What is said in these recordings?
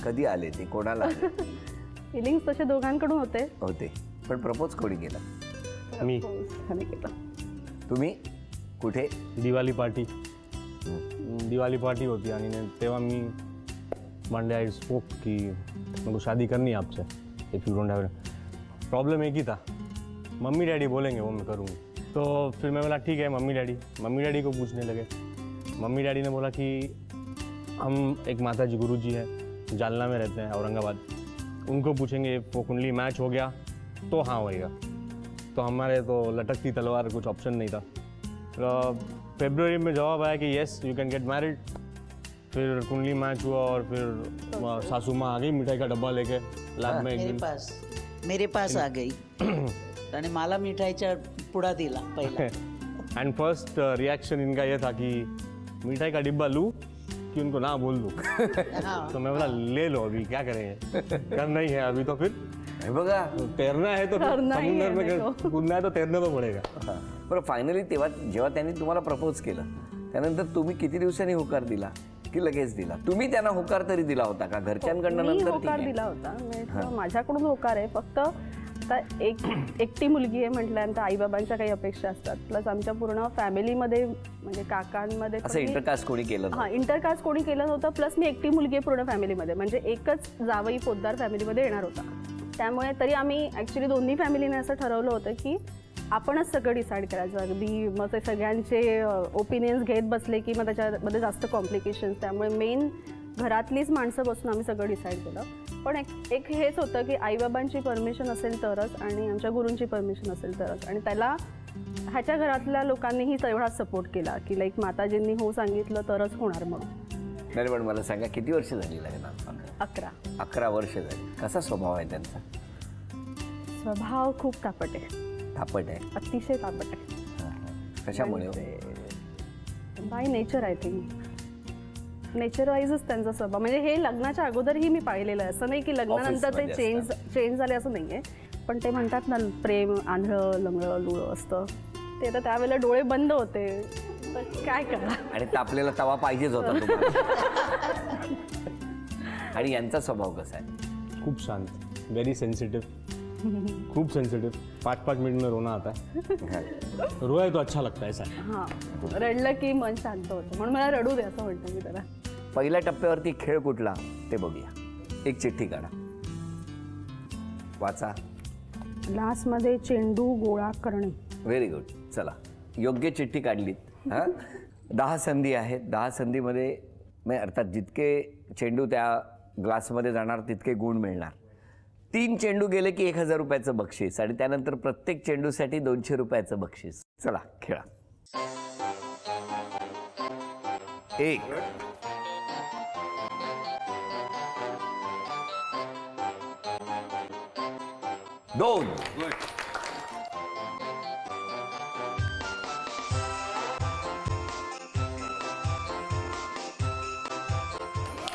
कधी आले ते, कोणाला आले? फिलिंग्स तसे दोघांकडून होते. पण प्रपोज कोणी केलं? मी. तुम्ही कुठे? दिवाळी पार्टी होती आणि तेव्हा मी मंडे आई स्पोक कि मेरे को शादी करनी है आपसे, if you don't have. Problem एक ही था, मम्मी डैडी बोलेंगे वो मैं करूँगी। तो फिर मैं बोला ठीक है मम्मी डैडी को पूछने लगे। मम्मी डैडी ने बोला कि हम एक माता जी गुरु जी है, जालना में रहते हैं औरंगाबाद, उनको पूछेंगे, वो कुंडली मैच हो गया तो हाँ होएगा। तो हमारे तो लटकती तलवार, कुछ ऑप्शन नहीं था। फरवरी में जवाब आया कि yes you can get married. फिर कुंडली मैच हुआ और फिर सासू माँ आ गई मिठाई का डब्बा लेके लैब में एक दिन मेरे पास आ गई आणि मला मिठाईचा पुडा दिला पहिला। एंड फर्स्ट रिएक्शन इनका ये था कि मिठाई का डिब्बा लूँ कि उनको ना बोल दूँ। तो मैं बोला ले लो, अभी क्या करेंगे, करना ही है अभी। तो फिर बघा, तैरना है तो समुद्र में कूदना है तो तैरना तो पड़ेगा। बरं फायनली तेव्हा जेव्हा त्यांनी तुम्हाला प्रपोज केलं त्यानंतर तुम्ही किती दिवसांनी होकार दिला की लगेच दिला? तुम्ही त्यांना होकार तरी दिला होता का घरच्यांकडनं? नंतर होकार दिला होता, माझ्याकडून होकार आहे. फक्त आता एकटी मुलगी आहे म्हटल्यानंतर आईबाबांच्या काही अपेक्षा असतात, प्लस आमच्या पूर्ण फॅमिलीमध्ये म्हणजे काकांमध्ये असं इंटरकास्ट कोणी केलं? हां, इंटरकास्ट कोणी केलं नव्हतं. प्लस मी एकटी मुलगी आहे पूर्ण फॅमिलीमध्ये, म्हणजे एकच जावई पोतदार फॅमिलीमध्ये येणार होता. त्यामुळे तरी आम्ही ॲक्च्युली दोन्ही फॅमिलीने असं ठरवलं होतं की आपणच सगळं डिसाईड करायचं. अगदी मग ते सगळ्यांचे ओपिनियन्स घेत बसले की मग त्याच्यामध्ये जास्त कॉम्प्लिकेशन्स. त्यामुळे मेन घरातलीच माणसं बसून आम्ही सगळं डिसाईड केलं. पण एक हेच होतं की आईबाबांची परमिशन असेल तरच आणि आमच्या गुरूंची परमिशन असेल तरच. आणि त्याला ह्याच्या घरातल्या लोकांनीही तेवढाच सपोर्ट केला की लाईक माताजींनी हो सांगितलं तरच होणार म्हणून. नाही पण मला सांगा किती वर्ष झाली लग्नाला? 11 वर्ष झाली. कसा स्वभाव आहे त्यांचा? स्वभाव खूप तापट आहे. तापट आहे? अतिशय तापट आहे. कशामुळे? By nature I think. Nature वाईजच त्यांचा स्वभाव. म्हणजे हे लग्नाच्या अगोदरही मी पाहिलेलं आहे. असं नाही की लग्नानंतर ते चेंज झाले असं नाही आहे. पण ते म्हणतात ना प्रेम आंधळं लंगळं लुळं असतं, ते तर त्यावेळेला डोळे बंद होते. काय करणार? आणि तापलेला तवा पाहिजेच होता तुम्हाला. आणि यांचा स्वभाव कसा आहे? खूप शांत, वेरी सेंसिटिव, खूब सेंसिटिव. 5-5 मिनट में रोना आता है. रोए तो अच्छा लगता है ऐसा. हां, रडलं की मन शांत होतं, म्हणून मला रडू दे असं म्हणतो मी त्याला. पहिल्या टप्प्यावरती खेळ कुठला ते बघूया. एक चिठ्ठी काढा, वाचा. ग्लासमध्ये चेंडू गोळा करणे. Very good. चला, योग्य चिठ्ठी काढलीत. हां, 10 संधी आहेत. 10 संधीमध्ये अर्थात जितके चेंडू त्या ग्लासमध्ये जाणार तितके गुण मिळणार. 3 चेंडू गेले की 1000 रुपयाचं बक्षीस आणि त्यानंतर प्रत्येक चेंडूसाठी 200 रुपयाचं बक्षीस. चला खेळा. 1 2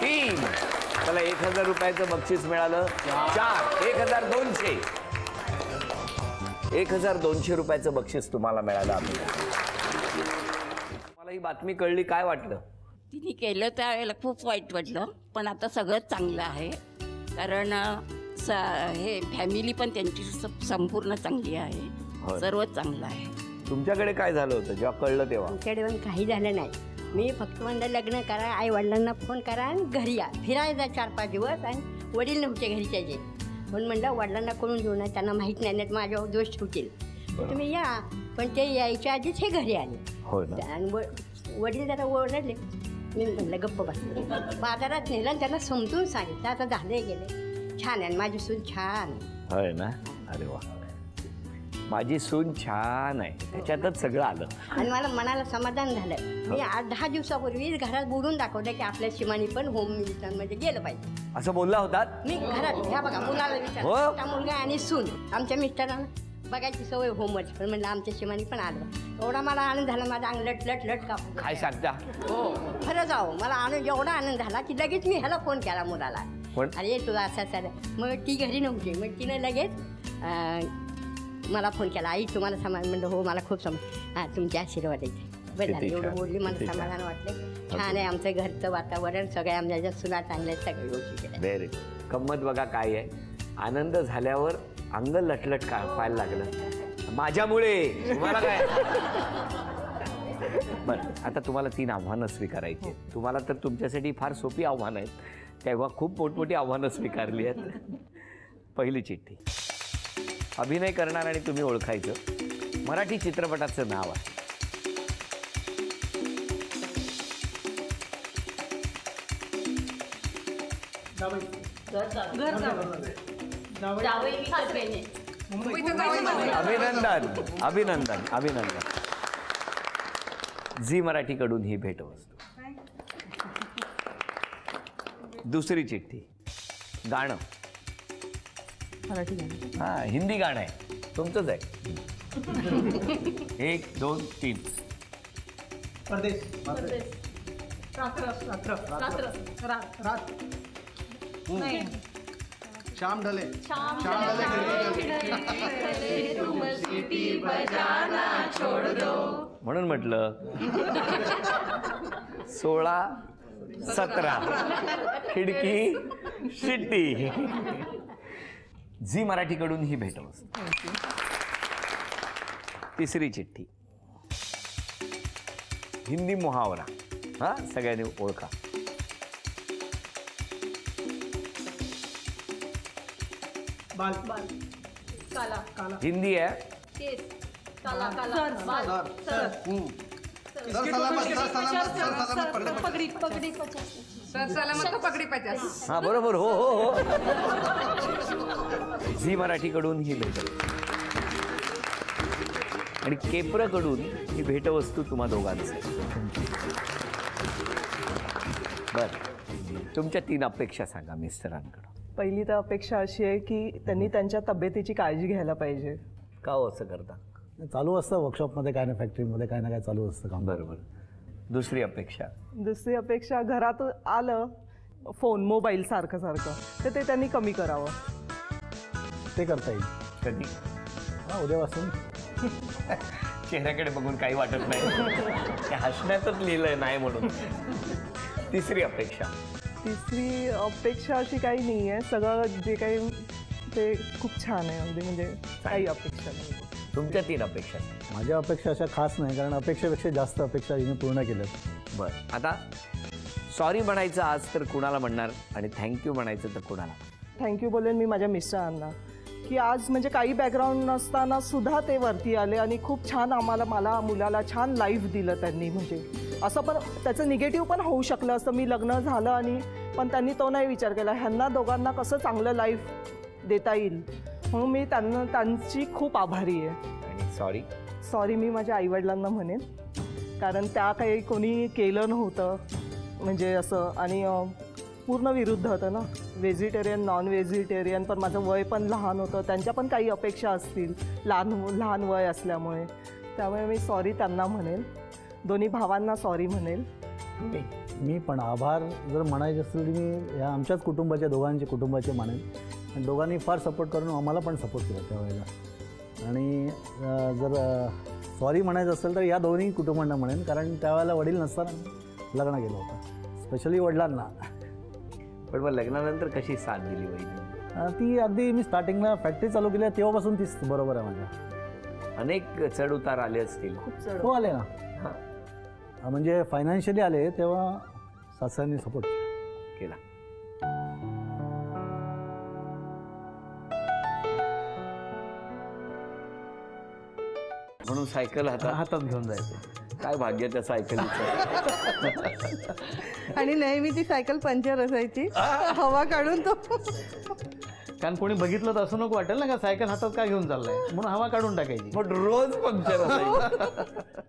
3. चला 1000 रुपयाचं बक्षीस मिळालं. 4 1200. 1200 रुपयाचं बक्षीस तुम्हाला मिळालं. तुम्हाला ही बातमी कळली, काय वाटलं? तिने केलं त्यावेळेला खूप वाईट वाटलं, पण आता सगळं चांगलं आहे. कारण हे फॅमिली पण त्यांची संपूर्ण चांगली आहे, सर्वच चांगलं आहे. तुमच्याकडे काय झालं होतं जेव्हा कळलं तेव्हा? आमच्याकडे पण काही झालं नाही. मी फक्त म्हणलं लग्न करा, आई वडिलांना फोन करा आणि घरी या. फिरायचा 4-5 दिवस आणि वडील नव्हते घरी त्याचे, म्हणून म्हणलं वडिलांना कळून घेऊ नये, त्यांना माहीत नाही माझ्यावर दोष ठेवतील, तुम्ही या. पण ते यायच्या आधीच हे घरी आले आणि वडील जरा ओरडले. मी म्हणलं गप्प बसले. बाजारात नेलं आणि त्यांना समजून सांगितलं आता झाले गेले. छान आहे माझी सून, छान होय ना. अरे वा, माझी सून छान आहे, त्याच्यातच सगळं आलं. आणि मला मनाला समाधान झालं. मी 8-10 दिवसापूर्वी घरात बोलून दाखवलं की आपल्या सीमानी पण होम मिनिस्टरमध्ये गेलं पाहिजे. असं बोलला होतात? मी घरात ह्या बघा मुलाला विचारलं, मुलगा आणि सून. आमच्या मिस्टरांना बघायची सवय होमच, पण म्हणलं आमच्या सीमानी पण आलं. एवढा मला आनंद झाला, माझा अंग लट कापून. काय सांगता? हो खरं जाऊ, मला आनंद एवढा आनंद झाला की लगेच मी ह्याला फोन केला मुलाला. अरे तुला असं झालं. मग ती घरी नव्हती, मग तिनं लगेच मला फोन केला, आई तुम्हाला समाज. म्हणलं हो मला खूप समाज. हां तुमचे आशीर्वाद आहे. बरं झालं किती एवढं छान, बोलली, मला किती छान. समाधान वाटलं. छान आहे आमचं घरचं वातावरण, सगळ्या आमच्या सुना चांगल्या आहेत, सगळ्या गोष्टी केल्या. व्हेरी गंमत बघा काय आहे, आनंद झाल्यावर अंग लटलट का व्हायला लागलं माझ्यामुळे. तुम्हाला काय बरं, आता तुम्हाला 3 आव्हानं स्वीकारायची आहेत. तुम्हाला तर तुमच्यासाठी फार सोपी आव्हानं आहेत, तेव्हा खूप मोठमोठी आव्हानं स्वीकारली आहेत. पहिली चिठ्ठी, अभिनय करणार आणि तुम्ही ओळखायचं मराठी चित्रपटाचं नाव आहे. अभिनंदन अभिनंदन अभिनंदन. झी मराठीकडून ही भेटवस्तू. दुसरी चिठ्ठी, गाणं. हा, हिंदी गाणं आहे, तुमचंच आहे. 1 2 3. श्याम ढले म्हणून म्हटलं 16 17 खिडकी शिट्टी. झी मराठीकडून ही भेटवस्तू. तिसरी चिठ्ठी, हिंदी मुहावरा. हा, सगळ्यांनी ओळखा. हिंदी आहे. हा बरोबर, हो हो हो. झी मराठीकडून ही भेटवस्तू आणि केप्रकडून ही भेटवस्तू तुम्हा दोघांचं. बर, तुमच्या 3 अपेक्षा सांगा मिस्टरांकडून. पहिली तर अपेक्षा अशी आहे की त्यांनी त्यांच्या तब्येतीची काळजी घ्यायला पाहिजे. का हो असं करता? चालू असतं वर्कशॉपमध्ये, काय ना फॅक्टरीमध्ये काय ना काय चालू असतं काम. बरोबर. दुसरी अपेक्षा, दुसरी अपेक्षा, घरात आलं फोन मोबाईल सारखं सारखं तर ते त्यांनी कमी करावं. ते करता येईल. कधी? हा, उद्यापासून. चेहऱ्याकडे बघून काही वाटत नाही, ते हसण्यातच लिहिलंय नाही म्हणून. तिसरी अपेक्षा, तिसरी अपेक्षा अशी काही नाही आहे, सगळं जे काही ते खूप छान आहे अगदी, म्हणजे काही अपेक्षा नाही. तुमच्या 3 अपेक्षा. माझ्या अपेक्षा अशा खास नाही, कारण अपेक्षेपेक्षा जास्त अपेक्षा हिने पूर्ण केल्यात. बरं, आता सॉरी म्हणायचं आज तर कुणाला म्हणणार आणि थँक्यू म्हणायचं तर कुणाला? थँक्यू बोलेन मी माझ्या मिस्टरांना, की आज म्हणजे काही बॅकग्राऊंड नसताना सुद्धा ते वरती आले आणि खूप छान मला मुलाला छान लाईफ दिलं त्यांनी. म्हणजे असं पण त्याचं निगेटिव्ह पण होऊ शकलं असतं, मी लग्न झालं आणि पण त्यांनी तो नाही विचार केला, ह्यांना दोघांना कसं चांगलं लाईफ देता येईल, म्हणून मी त्यांची खूप आभारी आहे. आणि सॉरी मी माझ्या आईवडिलांना म्हणेन, कारण त्या काही कोणी केलं नव्हतं म्हणजे असं, आणि पूर्ण विरुद्ध होतं ना, व्हेजिटेरियन नॉन व्हेजिटेरियन, पण माझं वय पण लहान होतं, त्यांच्या पण काही अपेक्षा असतील लहान वय असल्यामुळे, त्यामुळे मी सॉरी त्यांना म्हणेल. दोन्ही भावांना सॉरी म्हणेल. मी पण आभार जर म्हणायचे असतील तर मी या आमच्याच कुटुंबाच्या, दोघांच्या कुटुंबाचे मानेन. आणि दोघांनी फार सपोर्ट करून आम्हाला पण सपोर्ट केला त्यावेळेला. आणि जर सॉरी म्हणायचं असेल तर या दोन्ही कुटुंबांना म्हणेन, कारण त्यावेळेला वडील नसताना लग्न केलं होतं, स्पेशली वडिलांना. पण मग लग्नानंतर कशी साथ दिली वहिनी? ती अगदी मी स्टार्टिंगला फॅक्टरी चालू केली तेव्हापासून तीच बरोबर आहे माझ्या. अनेक चढ उतार आले असतील. हो, आले ना. म्हणजे फायनान्शियली आले तेव्हा सासऱ्यांनी सपोर्ट केला. म्हणून सायकल हातात घेऊन जायचं. काय भाग्य त्या सायकलीचं. आणि नेहमी ती सायकल पंक्चर असायची, हवा काढून तो. कारण कोणी बघितलं तर असं नको वाटेल ना का सायकल हातात का घेऊन चाललाय, म्हणून हवा काढून टाकायची. पण रोज पंक्चर असायचं.